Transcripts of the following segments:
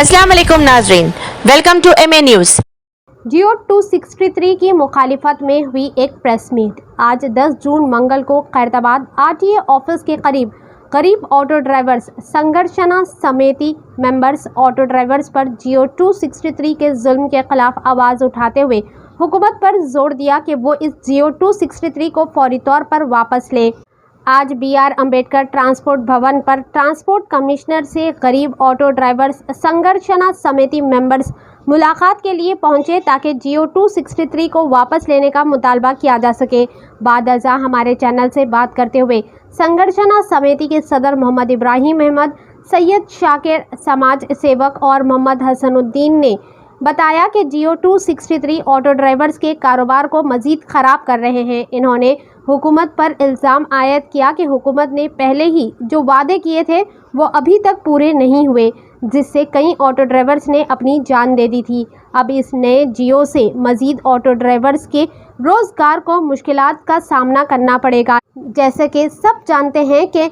अस्सलाम वालेकुम नाजरीन, वेलकम टू एमए न्यूज़। जियो 263 की मुखालिफत में हुई एक प्रेस मीट। आज 10 जून मंगल को खैरताबाद आरटीए ऑफिस के करीब गरीब ऑटो ड्राइवर्स संघर्षना समिति मेंबर्स ऑटो ड्राइवर्स पर जियो 263 के जुल्म के खिलाफ आवाज़ उठाते हुए हुकूमत पर जोर दिया कि वो इस जियो 263 को फौरी तौर पर वापस ले। आज BR अम्बेडकर ट्रांसपोर्ट भवन पर ट्रांसपोर्ट कमिश्नर से गरीब ऑटो ड्राइवर्स संघर्षना समिति मेंबर्स मुलाकात के लिए पहुंचे ताकि जियो 263 को वापस लेने का मुतालबा किया जा सके। बाद अज़ा हमारे चैनल से बात करते हुए संघर्षना समिति के सदर मोहम्मद इब्राहिम अहमद, सैयद शाकिर समाज सेवक और मोहम्मद हसनुद्दीन ने बताया कि जियो 263 ऑटो ड्राइवर्स के कारोबार को मज़ीद ख़राब कर रहे हैं। इन्होंने हुकूमत पर इल्ज़ाम आयद किया कि हुकूमत ने पहले ही जो वादे किए थे वो अभी तक पूरे नहीं हुए, जिससे कई ऑटो ड्राइवर्स ने अपनी जान दे दी थी। अब इस नए जियो से मज़ीद ऑटो ड्राइवर्स के रोज़गार को मुश्किलात का सामना करना पड़ेगा। जैसे कि सब जानते हैं कि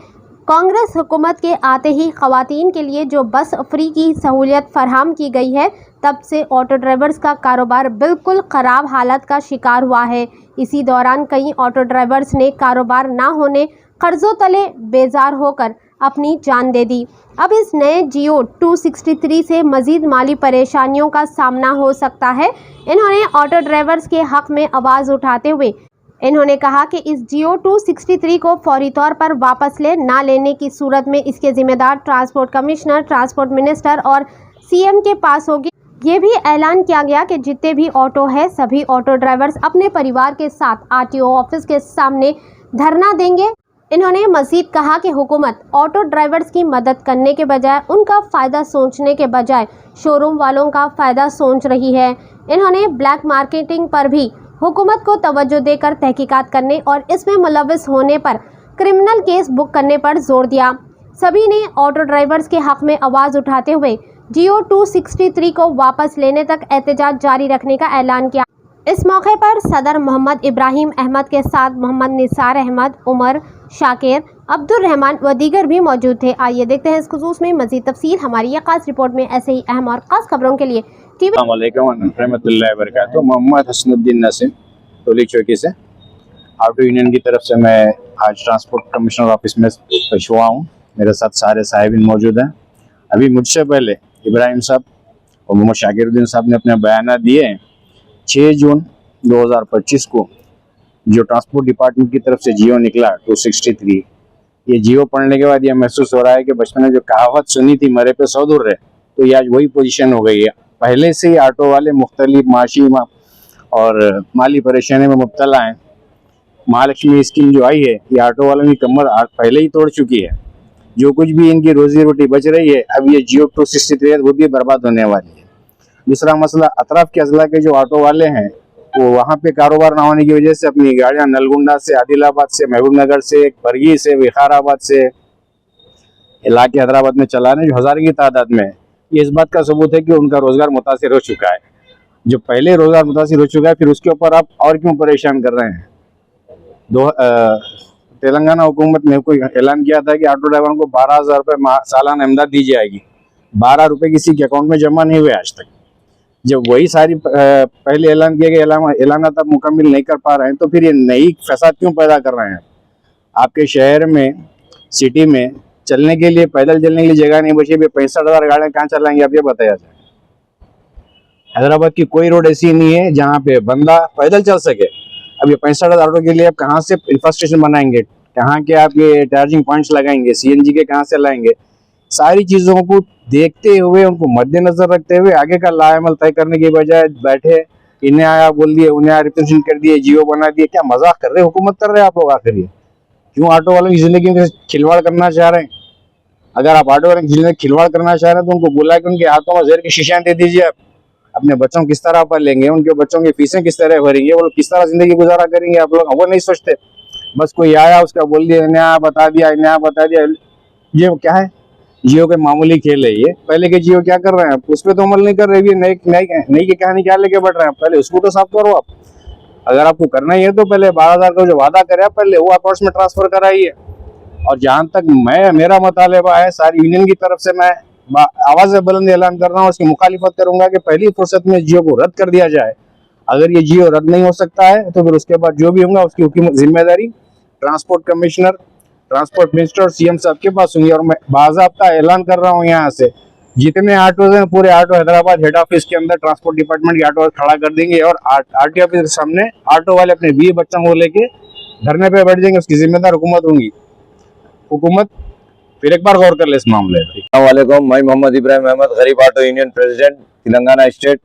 कांग्रेस हुकूमत के आते ही ख़वातीन के लिए जो बस फ्री की सहूलियत फराहम की गई है, तब से ऑटो ड्राइवर्स का कारोबार बिल्कुल ख़राब हालत का शिकार हुआ है। इसी दौरान कई ऑटो ड्राइवर्स ने कारोबार ना होने कर्ज़ों तले बेजार होकर अपनी जान दे दी। अब इस नए जियो 263 से मज़ीद माली परेशानियों का सामना हो सकता है। इन्होंने ऑटो ड्राइवर्स के हक़ में आवाज़ उठाते हुए इन्होंने कहा कि इस जियो 263 को फौरी तौर पर वापस ना लेने की सूरत में इसके ज़िम्मेदार ट्रांसपोर्ट कमिश्नर, ट्रांसपोर्ट मिनिस्टर और CM के पास होगी। ये भी ऐलान किया गया कि जितने भी ऑटो है सभी ऑटो ड्राइवर्स अपने परिवार के साथ RTO ऑफिस के सामने धरना देंगे। इन्होंने मज़ीद कहा कि हुकूमत ऑटो ड्राइवर्स की मदद करने के बजाय उनका फ़ायदा सोचने के बजाय शोरूम वालों का फ़ायदा सोच रही है। इन्होंने ब्लैक मार्केटिंग पर भी हुकूमत को तवज्जो देकर तहकीकात करने और इसमें मुलव्वस होने पर क्रिमिनल केस बुक करने पर जोर दिया। सभी ने ऑटो ड्राइवर्स के हक़ में आवाज़ उठाते हुए जियो 263 को वापस लेने तक एहतजाज जारी रखने का ऐलान किया। इस मौके पर सदर मोहम्मद इब्राहिम अहमद के साथ मोहम्मद निसार अहमद, उमर, शाकिर, अब्दुल रहमान व दीगर भी मौजूद थे। आइए देखते हैं इस खुसूस में मज़ीद तफसील हमारी यह खास रिपोर्ट में। ऐसे ही अहम और ख़ास खबरों के लिए मोहम्मद हसनुद्दीन नसीम टोली चौकी से ऑटो यूनियन की तरफ से मैं आज ट्रांसपोर्ट कमिश्नर ऑफिस में पेश हुआ हूँ। मेरे साथ सारे साहिबीन मौजूद हैं। अभी मुझसे पहले इब्राहिम साहब और मोहम्मद शाकिरुद्दीन साहब ने अपने बयान दिए। 6 जून 2025 को जो ट्रांसपोर्ट डिपार्टमेंट की तरफ से जियो निकला 263, ये जियो पढ़ने के बाद ये महसूस हो रहा है कि बचपन में जो कहावत सुनी थी मरे पे 100 दूर रहे, तो ये आज वही पोजीशन हो गई है। पहले से ही ऑटो वाले मुख्तलिफ माशी और माली परेशानी में मुब्तला हैं। महालक्ष्मी स्कीम जो आई है ये ऑटो वालों की कमर पहले ही तोड़ चुकी है। जो कुछ भी इनकी रोजी रोटी बच रही है अब ये जियो 263 वो भी बर्बाद होने वाली है। दूसरा मसला, अतराफ के अजला के जो ऑटो वाले हैं वो वहाँ पे कारोबार ना होने की वजह से अपनी गाड़ियाँ नलगुंडा से, आदिलाबाद से, महबूबनगर से, बरगी से, विखाराबाद से इलाके हैदराबाद में चला रहे हैं, जो हज़ारों की तादाद में है। ये इस बात का सबूत है कि उनका रोजगार मुतासिर हो चुका है। जो पहले रोजगार मुतासिर हो चुका है फिर उसके ऊपर आप और क्यों परेशान कर रहे हैं। तेलंगाना हुकूमत ने कोई ऐलान किया था कि ऑटो ड्राइवरों को 12,000 रुपये सालाना इमदाद दी जाएगी। 12 रुपये किसी के अकाउंट में जमा नहीं हुए आज तक। जब वही सारी पहले ऐलान किया गया ऐलानात आप मुकम्मल नहीं कर पा रहे हैं तो फिर ये नई फसाद क्यों पैदा कर रहे हैं। आपके शहर में, सिटी में चलने के लिए, पैदल चलने के लिए जगह नहीं बची। 65,000 गाड़ियाँ कहाँ चलाएंगे आप ये बताया जाए। हैदराबाद की कोई रोड ऐसी नहीं है जहाँ पे बंदा पैदल चल सके। अब ये 65,000 ऑटो के लिए आप कहाँ से इंफ्रास्ट्रक्चर बनाएंगे, कहाँ के आप ये चार्जिंग पॉइंट्स लगाएंगे, CNG के कहाँ से लाएंगे। सारी चीज़ों को देखते हुए, उनको मद्देनजर रखते हुए आगे का लाएमल तय करने के बजाय बैठे इन्हें आया बोल दिए, उन्हें आया रिप्रेजेंट कर दिए, जियो बना दिए। क्या मजाक कर रहे हैं, हुकूमत कर रहे हैं आप लोग। आखिर ये क्यों ऑटो वालों की जिंदगी में खिलवाड़ करना चाह रहे हैं। अगर आप ऑटो वालों की जिंदगी में खिलवाड़ करना चाह रहे हैं तो उनको बुला के उनके हाथों में जहर की शीशियां दे दीजिए। आप अपने बच्चों किस तरह पालेंगे, उनके बच्चों की फीसें किस तरह भरेंगे, वो लोग किस तरह जिंदगी गुजारा करेंगे, आप लोग वो नहीं सोचते। बस कोई आया उसका बोल दिया, नया बता दिया, नया बता दिया। ये क्या है, जियो के मामूली खेल है ये। पहले के जियो क्या कर रहे हैं, उस पर तो अमल नहीं कर रहे। नई की कहानी क्या लेके बढ़ रहे हैं। पहले उसको तो साफ करो आप। अगर आपको करना ही है तो पहले 12,000 का जो वादा करे आप पहले वो अकाउंट्स में ट्रांसफर कराइए। और जहाँ तक मेरा मुतालबा है, सारी यूनियन की तरफ से मैं आवाज से बुलंद ऐलान कर रहा हूँ, उसकी मुखालिफत करूंगा कि पहली फुर्सत में जियो को रद्द कर दिया जाए। अगर ये जियो रद्द नहीं हो सकता है तो फिर उसके बाद जो भी होगा उसकी जिम्मेदारी ट्रांसपोर्ट कमिश्नर, ट्रांसपोर्ट मिनिस्टर और सीएम साहब के पास होंगी। और मैं बाज़ाब्ता ऐलान कर रहा हूँ यहाँ से, जितने ऑटोज हैं पूरे ऑटो हैदराबाद हेड ऑफिस के अंदर ट्रांसपोर्ट डिपार्टमेंट के ऑटो खड़ा कर देंगे और आरटीओ ऑफिस के सामने ऑटो वाले अपने 20 बच्चों को लेके धरने पे बैठ जाएंगे। उसकी जिम्मेदार हुकूमत होंगी। हुकूमत फिर एक बार गौर कर ले इस मामले पर। वालेकुम, मैं मोहम्मद इब्राहिम अहमद, गरीब auto union president Telangana state.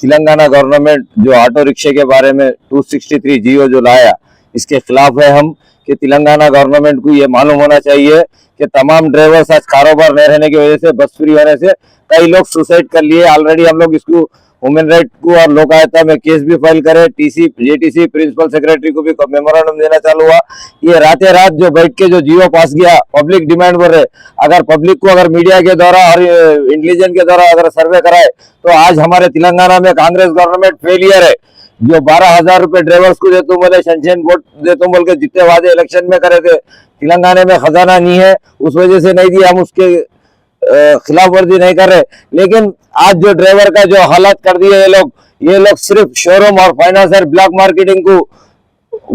Telangana government जो ऑटो रिक्शे के बारे में 263 जियो जो लाया, इसके खिलाफ है हम कि तेलंगाना गवर्नमेंट को ये मालूम होना चाहिए कि तमाम ड्राइवर्स आज कारोबार न रहने की वजह से, बस फ्री होने से कई लोग सुसाइड कर लिए। ऑलरेडी हम लोग इसको ह्यूमन राइट को और लोक आयुक्त में केस भी फाइल करे, टीसी जेटीसी प्रिंसिपल सेक्रेटरी को भी मेमोरेंडम देना चालू हुआ। ये रातें रात जो बैठ के जो जियो पास गया, पब्लिक डिमांड पर रहे, अगर पब्लिक को अगर मीडिया के द्वारा और इंटेलिजेंस के द्वारा अगर सर्वे कराए तो आज हमारे तेलंगाना में कांग्रेस गवर्नमेंट फेलियर है। जो 12,000 रुपए ड्राइवर्स को देता बोले, सनशाइन बोर्ड देता बोल के जितने वादे इलेक्शन में करे थे, तेलंगाना में खजाना नहीं है, उस वजह से नहीं दिया। हम उसके खिलाफ वर्जी नहीं कर रहे, लेकिन आज जो ड्राइवर का जो हालात कर दिए ये लोग सिर्फ शोरूम और फाइनेंस और ब्लॉक मार्केटिंग को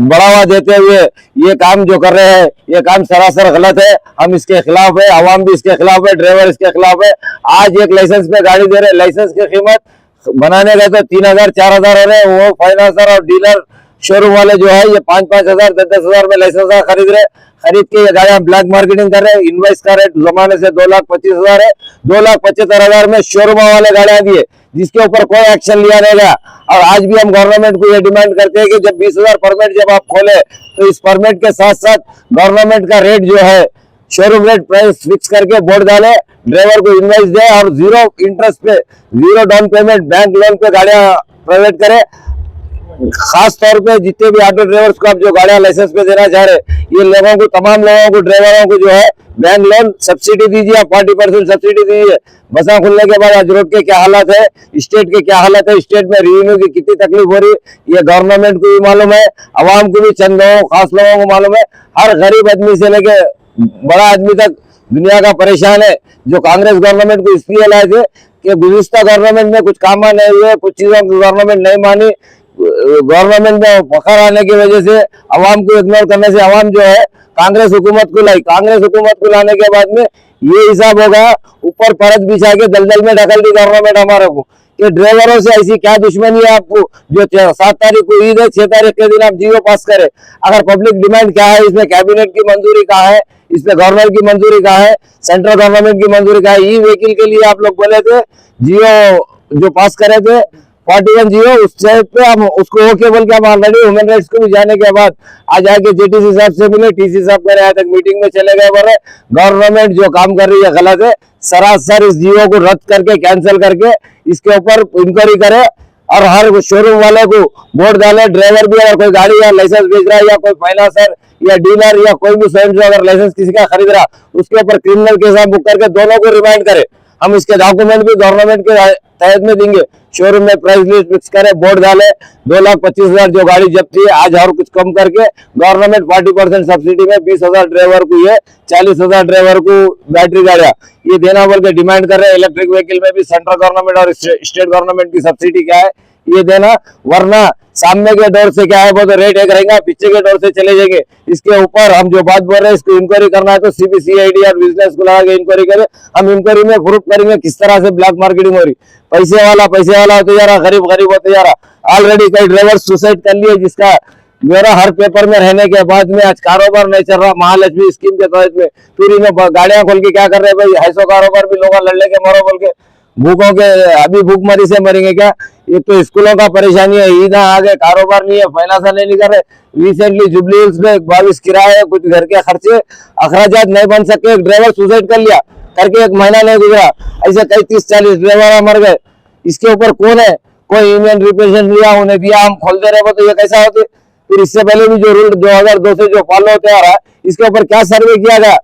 बढ़ावा देते हुए ये काम जो कर रहे हैं, ये काम सरासर गलत है। हम इसके खिलाफ है, आवाम भी इसके खिलाफ है, ड्राइवर इसके खिलाफ है। आज एक लाइसेंस पे गाड़ी दे रहे, लाइसेंस की कीमत बनाने का तो 3,000 4,000 हो रहे, वो फाइनेंसर और डीलर शोरूम वाले जो है ये 5-5 हजार 10-10 हजार में लाइसेंस खरीद रहे, खरीद के ये गाड़ियां ब्लैक मार्केटिंग कर रहे हैं। इनवाइस का रेट जमाने से 2,25,000 है, 2,75,000 में शोरूम वाले गाड़ियां दिए, जिसके ऊपर कोई एक्शन लिया नहीं गया। और आज भी हम गवर्नमेंट को ये डिमांड करते हैं कि जब 20,000 परमिट जब आप खोले तो इस परमिट के साथ साथ गवर्नमेंट का रेट जो है शोरूम रेट प्राइस फिक्स करके बोर्ड डाले, ड्राइवर को इनवाइस दे और 0 इंटरेस्ट पे 0 डाउन पेमेंट बैंक लोन पे गाड़ियां प्रोवाइड करे। खास तौर पे जितने भी ऑटो ड्राइवर्स को आप जो गाड़ियां लाइसेंस पे देना चाह रहे, ये लोगों को, तमाम लोगों को, ड्राइवरों को जो है बैंक लोन सब्सिडी दीजिए, आप 40% सब्सिडी दीजिए। बसा खुलने के बाद आज रोड के क्या हालत है, स्टेट के क्या हालत है, स्टेट में रेवेन्यू की कितनी तकलीफ हो रही है, ये गवर्नमेंट को भी मालूम है, अवाम को भी, चंद लोगों खास लोगों को मालूम है। हर गरीब आदमी से लेके बड़ा आदमी तक दुनिया का परेशान है। जो कांग्रेस गवर्नमेंट को इसलिए लाए थे कि गुज़िश्ता गवर्नमेंट में कुछ काम नहीं हुए, कुछ चीजों की गवर्नमेंट नहीं मानी, गवर्नमेंट में फखर आने की वजह से अवाम को इग्नोर करने से अवाम जो है कांग्रेस हुकूमत को लाई। कांग्रेस हुकूमत को लाने के बाद में ये हिसाब होगा, ऊपर परत बिछा के दलदल में ढकल दी गवर्नमेंट हमारे को कि ड्राइवरों से ऐसी क्या दुश्मनी है आपको जो 7 तारीख को ईद है, 6 तारीख के दिन आप जियो पास करे। अगर पब्लिक डिमांड क्या है, इसमें कैबिनेट की मंजूरी कहाँ है, इसमें गवर्नमेंट की मंजूरी कहाँ है, सेंट्रल गवर्नमेंट की मंजूरी कहाँ है। ई व्हीकल के लिए आप लोग बोले थे, जियो जो पास करे थे 41 जियो, उस पे हम उसको ओके बोल के हम ऑलरेडी ह्यूमन राइट्स को भी जाने के बाद आज आके जेटीसी साहब से मिले, टीसी साहब मेरे यहाँ तक मीटिंग में चले गए, बोल रहे गवर्नमेंट जो काम कर रही है गलत है, सरासर इस जियो को रद्द करके कैंसिल करके इसके ऊपर इंक्वायरी करे और हर शोरूम वाले को वोट डाले। ड्राइवर भी अगर कोई गाड़ी या लाइसेंस बेच रहा है या कोई फाइनेंसर या डीलर या कोई भी स्वयं से अगर लाइसेंस किसी का खरीद रहा, उसके ऊपर क्रिमिनल केस बुक करके दोनों को रिमाइंड करे। हम इसके डॉक्यूमेंट भी गवर्नमेंट के तहत में देंगे, शोरूम में प्राइस लिस्ट फिक्स करे, बोर्ड डाले, 2,25,000 जो गाड़ी जब्त है आज और कुछ कम करके गवर्नमेंट 40% सब्सिडी में 20,000 ड्राइवर को ये 40,000 ड्राइवर को बैटरी गाड़ियां ये देना बोल के डिमांड कर रहे हैं। इलेक्ट्रिक व्हीकल में भी सेंट्रल गवर्नमेंट और स्टेट गवर्नमेंट की सब्सिडी क्या है ये देना, वरना सामने के डोर से क्या है वो तो रेट एक रहेगा, पीछे के डोर से चले जाएंगे। इसके ऊपर हम जो बात बोल रहे हैं इसको इंक्वायरी करना है तो सीबीसीआईडी और विजिलेंस को लगा के इंक्वायरी करें। हम इंक्वायरी में प्रूफ करेंगे किस तरह से ब्लैक मार्केटिंग हो रही, पैसे वाला होते जा रहा, गरीब होते जा रहा। ऑलरेडी कई ड्राइवर सुसाइड कर लिए, जिसका मेरा हर पेपर में रहने के बाद में आज कारोबार नहीं चल रहा। महालक्ष्मी स्कीम के तहत में फिर इन्हें गाड़ियां खोल के क्या कर रहे हैं भाई, ऐसा कारोबार भी लोग लड़ने के मरो बोल के भूखों के अभी भूखमरी से मरेंगे क्या। ये तो स्कूलों का परेशानी है, ईद आ गए, कारोबार नहीं है, फाइनेंस नहीं कर रहे। रिसेंटली जुबली हिल्स में 22 किराए, कुछ घर के खर्चे अखराजात नहीं बन सके, एक ड्राइवर सुसाइड कर लिया, करके 1 महीना नहीं गुजरा, ऐसे कई 30-40 ड्राइवर मर गए। इसके ऊपर कौन है, कोई यूनियन रिप्रेजेंटेशन लिया, उन्हें दिया, हम खोलते रहे तो ये कैसा होते। फिर इससे पहले भी जो रूल 2002 से जो फॉलो होते आ रहा है, इसके ऊपर क्या सर्वे किया गया,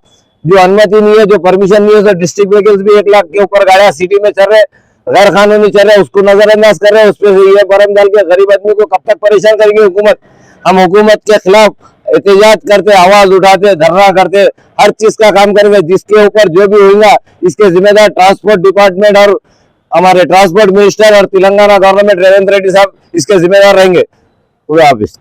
जो अनुमति नहीं है, जो परमिशन नहीं है, तो डिस्ट्रिक्ट व्हीकल्स भी 1 लाख के ऊपर गाड़ियां सिटी में चल रहे, गैर कानूनी चल रहे, उसको नजरअंदाज कर रहे हैं। उस पर ये बरम डाल के गरीब आदमी को कब तक परेशान करेंगे हुकूमत। हम हुकूमत के खिलाफ एहतजाज करते, आवाज उठाते, धरना करते, हर चीज का काम करेंगे। जिसके ऊपर जो भी होगा इसके जिम्मेदार ट्रांसपोर्ट डिपार्टमेंट और हमारे ट्रांसपोर्ट मिनिस्टर और तेलंगाना गवर्नमेंट रेवंत रेड्डी साहब इसके जिम्मेदार रहेंगे। पूरा ऑफिस